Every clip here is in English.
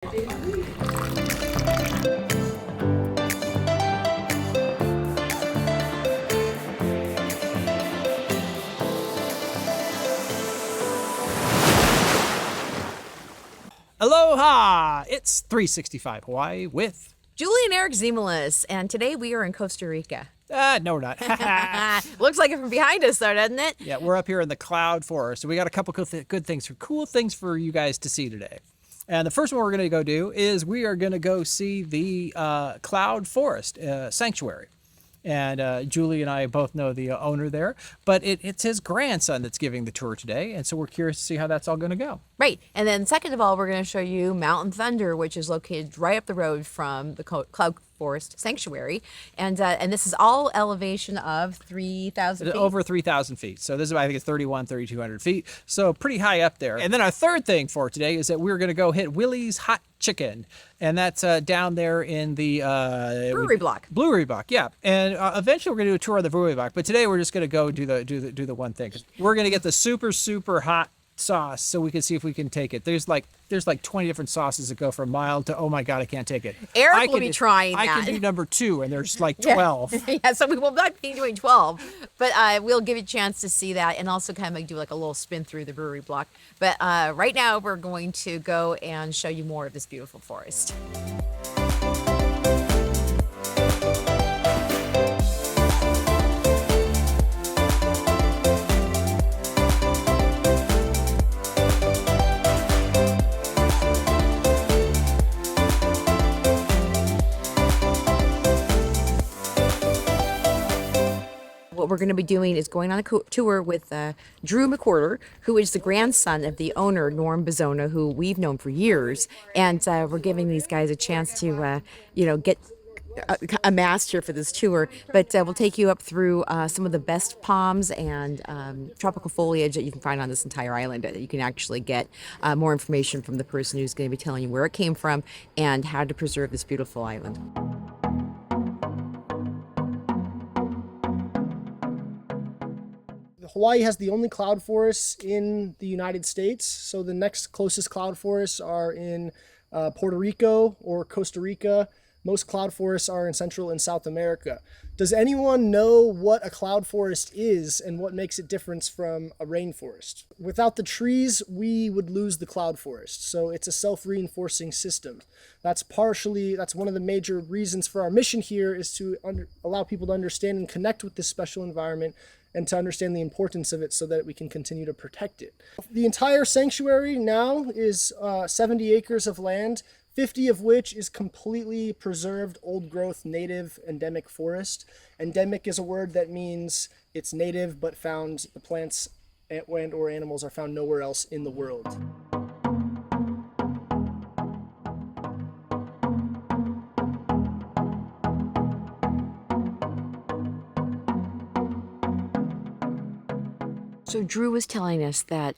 Aloha! It's 365 Hawaii with Julie and Eric Zemelis, and today we are in Costa Rica. no, we're not. Looks like it from behind us, though, doesn't it? Yeah, we're up here in the Cloud Forest. So we got a couple cool things for you guys to see today. And the first one we're going to go do is we are going to go see the Cloud Forest Sanctuary. And Julie and I both know the owner there, but it's his grandson that's giving the tour today. And so we're curious to see how that's all going to go. Right. And then second of all, we're going to show you Mountain Thunder, which is located right up the road from the Cloud Forest Sanctuary. And this is all elevation of 3,000 feet. Over 3,000 feet. So this is, I think it's 3,200 feet. So pretty high up there. And then our third thing for today is that we're going to go hit Willie's Hot Chicken. And that's down there in the Brewery Block. Brewery Block, yeah. And eventually we're going to do a tour of the Brewery Block. But today we're just going to go do the one thing. We're going to get the super hot sauce so we can see if we can take it. There's like 20 different sauces that go from mild to, oh my God, I can't take it. Eric will be trying that. I can do number 2 and there's like 12. Yeah, so we will not be doing 12, but we'll give you a chance to see that and also kind of do like a little spin through the Brewery Block. But right now we're going to go and show you more of this beautiful forest. What we're going to be doing is going on a tour with Drew McWhorter, who is the grandson of the owner, Norm Bozzona, who we've known for years. And we're giving these guys a chance to, get a master for this tour. But we'll take you up through some of the best palms and tropical foliage that you can find on this entire island. That you can actually get more information from the person who's going to be telling you where it came from and how to preserve this beautiful island. Hawaii has the only cloud forests in the United States. So the next closest cloud forests are in Puerto Rico or Costa Rica. Most cloud forests are in Central and South America. Does anyone know what a cloud forest is and what makes it different from a rainforest? Without the trees, we would lose the cloud forest. So it's a self-reinforcing system. That's one of the major reasons for our mission here, is to allow people to understand and connect with this special environment and to understand the importance of it so that we can continue to protect it. The entire sanctuary now is 70 acres of land, 50 of which is completely preserved old growth native endemic forest. Endemic is a word that means it's native, but the plants and or animals are found nowhere else in the world. So Drew was telling us that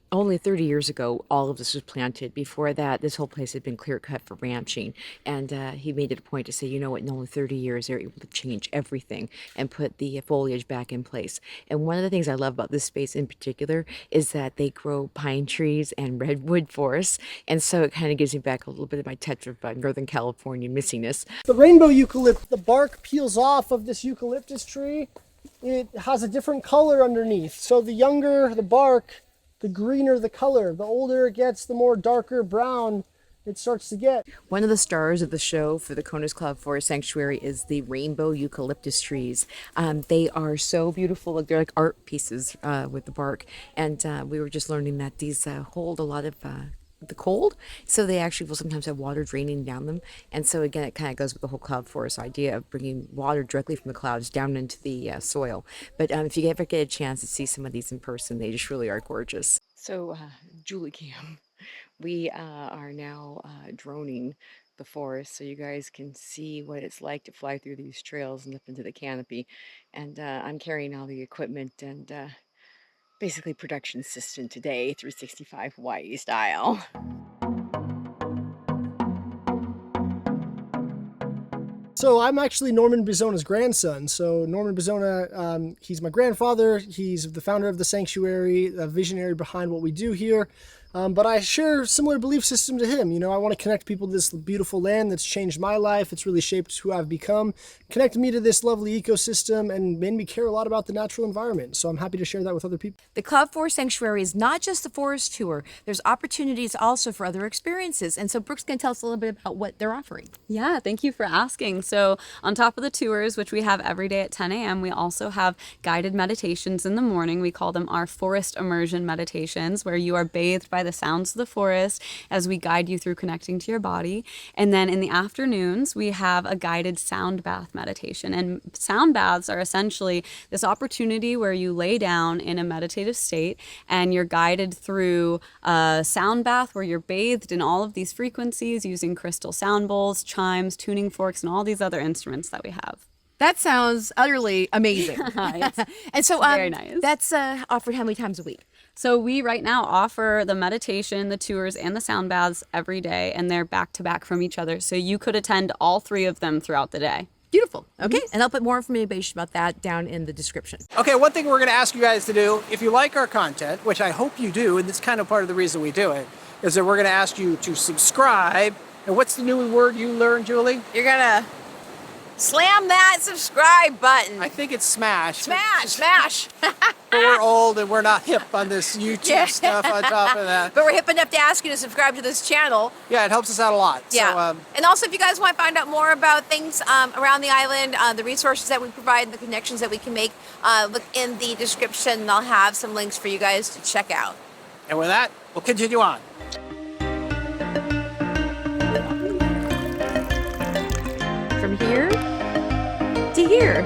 only 30 years ago, all of this was planted. Before that, this whole place had been clear cut for ranching. And he made it a point to say, you know what, in only 30 years, they're able to change everything and put the foliage back in place. And one of the things I love about this space in particular is that they grow pine trees and redwood forests. And so it kind of gives me back a little bit of my touch of Northern California missiness. The rainbow eucalypt, the bark peels off of this eucalyptus tree. It has a different color underneath. So the younger the bark, the greener the color. The older it gets, the more darker brown it starts to get. One of the stars of the show for the Kona Cloud Forest Sanctuary is the rainbow eucalyptus trees. They are so beautiful. They're like art pieces with the bark. And we were just learning that these hold a lot of the cold, so they actually will sometimes have water draining down them. And so again, it kind of goes with the whole cloud forest idea of bringing water directly from the clouds down into the soil. But if you ever get a chance to see some of these in person, they just really are gorgeous. So Julie Cam, we are now droning the forest so you guys can see what it's like to fly through these trails and up into the canopy. And I'm carrying all the equipment and basically production assistant today, 365 Hawaii style. So I'm actually Norman Bozzona's grandson. So Norman Bozzona, he's my grandfather. He's the founder of the sanctuary, a visionary behind what we do here. But I share a similar belief system to him. You know, I want to connect people to this beautiful land that's changed my life. It's really shaped who I've become, connected me to this lovely ecosystem, and made me care a lot about the natural environment. So I'm happy to share that with other people. The Cloud Forest Sanctuary is not just the forest tour. There's opportunities also for other experiences. And so Brooke's going to tell us a little bit about what they're offering. Yeah, thank you for asking. So on top of the tours, which we have every day at 10 a.m., we also have guided meditations in the morning. We call them our forest immersion meditations, where you are bathed by the sounds of the forest as we guide you through connecting to your body. And then in the afternoons, we have a guided sound bath meditation. And sound baths are essentially this opportunity where you lay down in a meditative state and you're guided through a sound bath where you're bathed in all of these frequencies using crystal sound bowls, chimes, tuning forks, and all these other instruments that we have. That sounds utterly amazing. And so very nice. That's offered how many times a week? So we right now offer the meditation, the tours, and the sound baths every day, and they're back to back from each other. So you could attend all three of them throughout the day. Beautiful. Okay. And I'll put more information about that down in the description. Okay, one thing we're going to ask you guys to do, if you like our content, which I hope you do, and it's kind of part of the reason we do it, is that we're going to ask you to subscribe. And what's the new word you learned, Julie? You're going to slam that subscribe button. I think it's smash. Smash. But we're old and we're not hip on this YouTube stuff on top of that. But we're hip enough to ask you to subscribe to this channel. Yeah, it helps us out a lot. Yeah. So, and also, if you guys want to find out more about things around the island, the resources that we provide, the connections that we can make, look in the description. And I'll have some links for you guys to check out. and with that, we'll continue on. From here to here.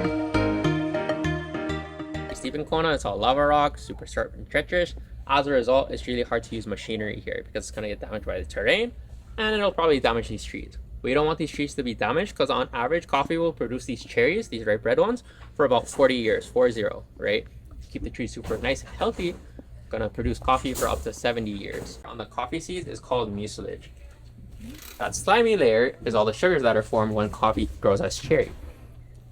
Steep in Kona, it's all lava rock, super sharp and treacherous. As a result, it's really hard to use machinery here because it's going to get damaged by the terrain and it'll probably damage these trees. We don't want these trees to be damaged because on average, coffee will produce these cherries, these ripe red ones, for about 40 years, 40, right? Keep the trees super nice and healthy, gonna produce coffee for up to 70 years. On the coffee seeds is called mucilage. That slimy layer is all the sugars that are formed when coffee grows as cherry.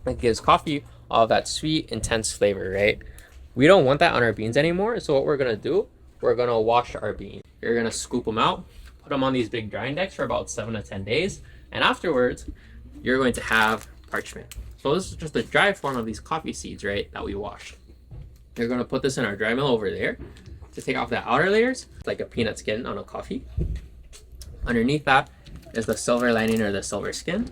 It gives coffee all that sweet, intense flavor, right? We don't want that on our beans anymore, so what we're gonna do, we're gonna wash our beans. You're gonna scoop them out, put them on these big drying decks for about 7 to 10 days, and afterwards, you're going to have parchment. So this is just the dry form of these coffee seeds, right, that we washed. You're gonna put this in our dry mill over there to take off the outer layers, like a peanut skin on a coffee. Underneath that is the silver lining or the silver skin.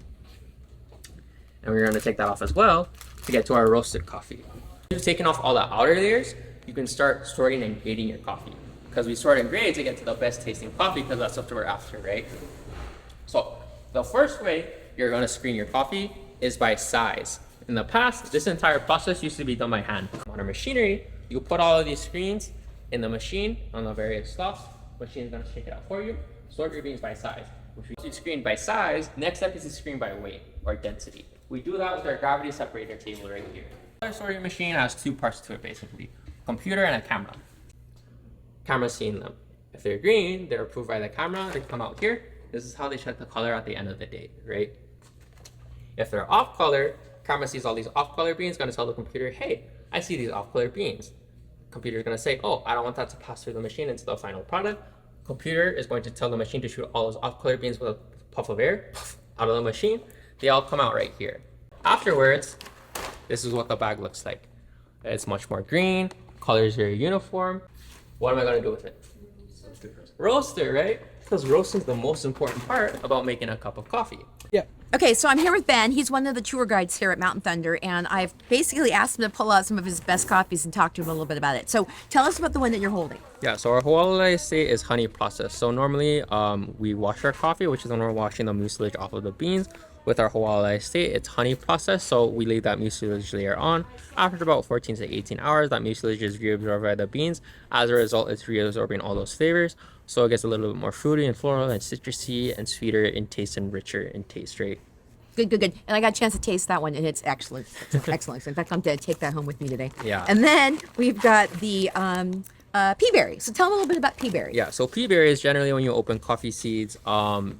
And we're gonna take that off as well to get to our roasted coffee. You've taken off all the outer layers, you can start sorting and grading your coffee. Because we sort in grades to get to the best tasting coffee because that's what we're after, right? So the first way you're gonna screen your coffee is by size. In the past, this entire process used to be done by hand. On our machinery, you put all of these screens in the machine on the various slots. Machine's gonna shake it out for you. Sort your beans by size. Which we screen by size, next step is to screen by weight or density. We do that with our gravity separator table right here. Our sorting machine has two parts to it basically, computer and a camera. Camera's seeing them. If they're green, they're approved by the camera, they come out here. This is how they check the color at the end of the day, right? If they're off color, camera sees all these off color beans, gonna tell the computer, hey, I see these off color beans. Computer's gonna say, oh, I don't want that to pass through the machine into the final product. Computer is going to tell the machine to shoot all those off color beans with a puff of air out of the machine. They all come out right here. Afterwards, this is what the bag looks like. It's much more green, color is very uniform. What am I gonna do with it? Roaster, right? Because roasting is the most important part about making a cup of coffee. Yeah. Okay, so I'm here with Ben. He's one of the tour guides here at Mountain Thunder, and I've basically asked him to pull out some of his best coffees and talk to him a little bit about it. So tell us about the one that you're holding. Yeah, so our Hualalai estate is honey processed. So normally we wash our coffee, which is when we're washing the mucilage off of the beans. With our Hualalai estate, it's honey processed, so we leave that mucilage layer on. After about 14 to 18 hours, that mucilage is reabsorbed by the beans. As a result, it's reabsorbing all those flavors. So it gets a little bit more fruity and floral and citrusy and sweeter in taste and richer in taste, right? Good. And I got a chance to taste that one, and it's excellent. It's excellent. So in fact, I'm going to take that home with me today. Yeah. And then we've got the pea berry. So tell me a little bit about pea berry. Yeah, so pea berry is generally when you open coffee seeds,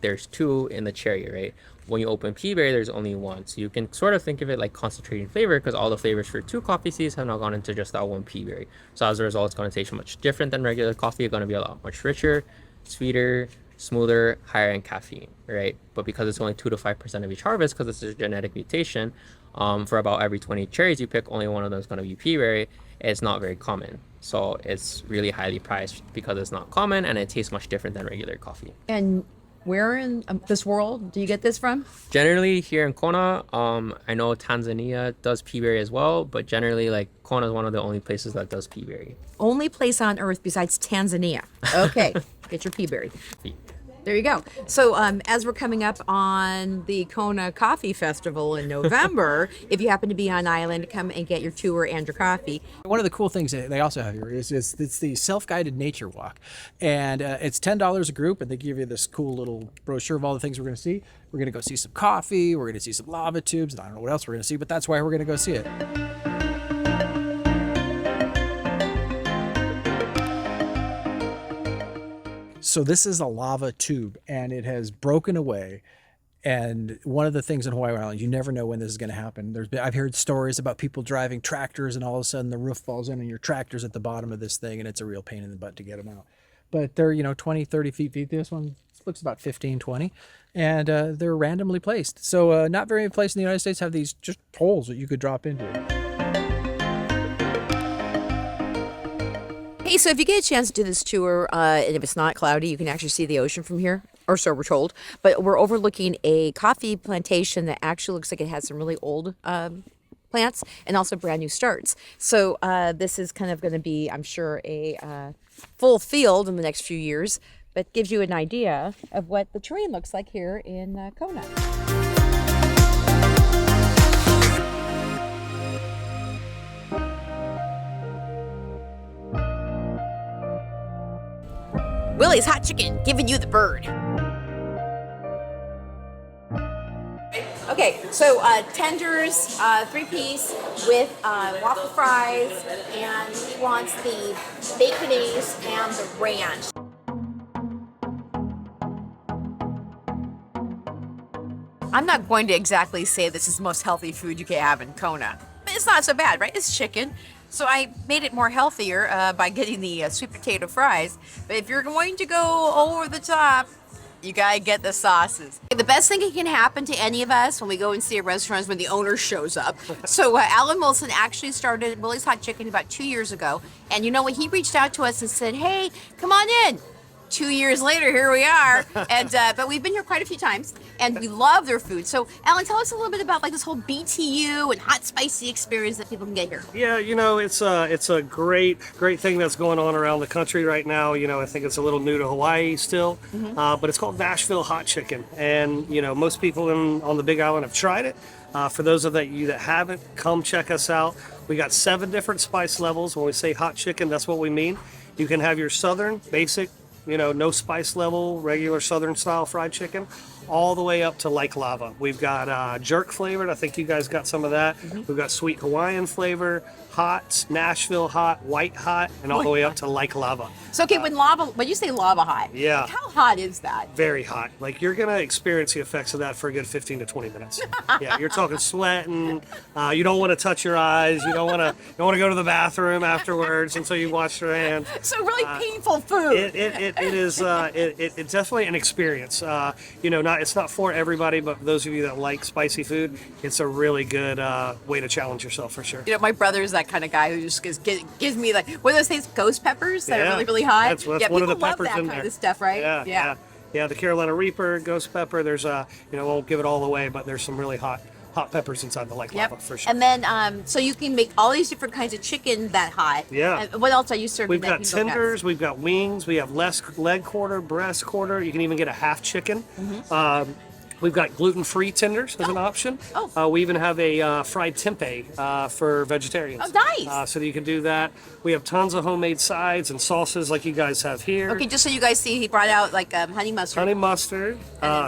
there's two in the cherry, right? When you open pea berry, there's only one. So you can sort of think of it like concentrating flavor because all the flavors for two coffee seeds have now gone into just that one pea berry. So as a result, it's going to taste much different than regular coffee. It's going to be a lot much richer, sweeter, smoother, higher in caffeine, right? But because it's only 2 to 5% of each harvest, because it's a genetic mutation, for about every 20 cherries you pick, only one of them is going to be pea berry. It's not very common. So it's really highly priced because it's not common and it tastes much different than regular coffee. And where in this world do you get this from? Generally here in Kona, I know Tanzania does pea berry as well, but generally like Kona is one of the only places that does pea berry. Only place on earth besides Tanzania. Okay, get your pea berry. There you go. So as we're coming up on the Kona Coffee Festival in November, if you happen to be on island, come and get your tour and your coffee. One of the cool things that they also have here is it's the self-guided nature walk, and it's $10 a group, and they give you this cool little brochure of all the things we're going to see. We're going to go see some coffee. We're going to see some lava tubes. And I don't know what else we're going to see, but that's why we're going to go see it. So this is a lava tube, and it has broken away. And one of the things in Hawaii Island, you never know when this is going to happen. I've heard stories about people driving tractors, and all of a sudden the roof falls in, and your tractor's at the bottom of this thing, and it's a real pain in the butt to get them out. But they're 20, 30 feet deep. This one looks about 15, 20, and they're randomly placed. So not very many places in the United States have these just holes that you could drop into. Hey, so if you get a chance to do this tour, and if it's not cloudy, you can actually see the ocean from here, or so we're told. But we're overlooking a coffee plantation that actually looks like it has some really old plants and also brand new starts. So this is kind of going to be, I'm sure, a full field in the next few years, but gives you an idea of what the terrain looks like here in Kona. Willie's Hot Chicken, giving you the bird. Okay, so tenders, 3-piece with waffle fries, and he wants the baconaise and the ranch. I'm not going to exactly say this is the most healthy food you can have in Kona, but it's not so bad, right? It's chicken. So I made it more healthier by getting the sweet potato fries. But if you're going to go over the top, you gotta get the sauces. The best thing that can happen to any of us when we go and see a restaurant is when the owner shows up. So Alan Wilson actually started Willie's Hot Chicken about 2 years ago. And you know what? He reached out to us and said, hey, come on in. 2 years later, here we are. And but we've been here quite a few times, and we love their food. So, Alan, tell us a little bit about like this whole BTU and hot spicy experience that people can get here. Yeah, it's a great thing that's going on around the country right now. I think it's a little new to Hawaii still, but it's called Nashville Hot Chicken, and most people on the Big Island have tried it. For those of you that haven't, come check us out. We got 7 different spice levels. When we say hot chicken, that's what we mean. You can have your southern basic, no spice level, regular southern style fried chicken, all the way up to like lava. We've got jerk flavored. I think you guys got some of that. We've got sweet Hawaiian flavor, hot, Nashville hot, white hot, and all the way up to like lava. So, okay, when you say lava hot, yeah, how hot is that? Very hot. Like, you're going to experience the effects of that for a good 15 to 20 minutes. Yeah, you're talking sweating. You don't want to touch your eyes. You don't want to go to the bathroom afterwards until you wash your hands. So really painful food. It's definitely an experience. It's not for everybody, but those of you that like spicy food, it's a really good way to challenge yourself for sure. My brother's that kind of guy who just gives me like, what are those things, ghost peppers that are really, really hot? That's one of the peppers love that in kind there. of stuff, right? Yeah, the Carolina Reaper, ghost pepper. There's won't give it all away, but there's some really hot peppers inside the lava for sure. And then, so you can make all these different kinds of chicken that hot. Yeah. And what else are you serving? We've got tenders, we've got wings, we have leg quarter, breast quarter. You can even get a half chicken. We've got gluten-free tenders as an option. We even have a fried tempeh for vegetarians. Oh, nice. So that you can do that. We have tons of homemade sides and sauces like you guys have here. Okay, just so you guys see, he brought out like honey mustard. Honey mustard,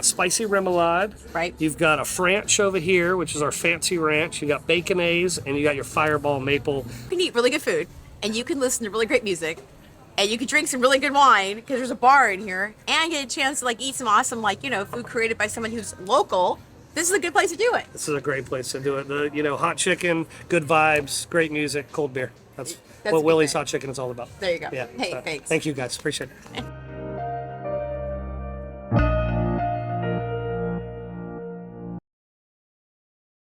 spicy remoulade. Right. You've got a French over here, which is our fancy ranch. You got baconaise, and you got your Fireball maple. You can eat really good food, and you can listen to really great music and you can drink some really good wine because there's a bar in here, and get a chance to like eat some awesome like food created by someone who's local. This is a good place to do it. This is a great place to do it. The hot chicken, good vibes, great music, cold beer. That's a what big Willie's thing. Hot Chicken is all about. There you go. Yeah. Hey, thanks. Thank you guys. Appreciate it.